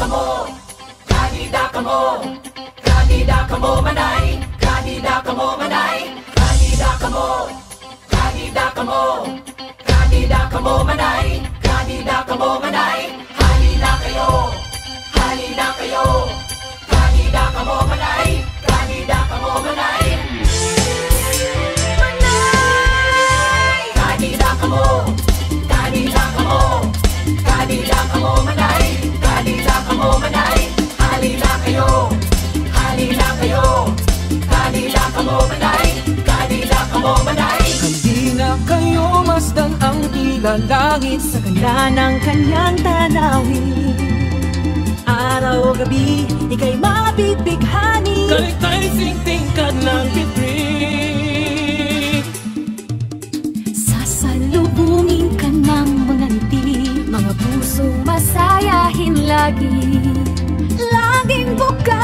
kamo, kanida kamo, kanida kamo manay, kanida kamo manay, kanida kamo, kanida kamo, kanida kamo manay, kanida kamo manay, halina kayo, halina kayo, kanida kamo manay, kanida kamo manay, manay, kanida kamo, kanida kamo, kanida kamo manay, kanida kamo manay, halina kayo, halina kayo, kanida kamo manay, kanida kamo manay. Halina kayo, masdan ang tila langit sa ganda ng kanyang tanawin. Araw-gabi, ika'y mabibighani, Kalitay singtingkad ng pitri. Sasalubungin ka ng mga ngiti, mga pusong masayahin lagi. Laging bukas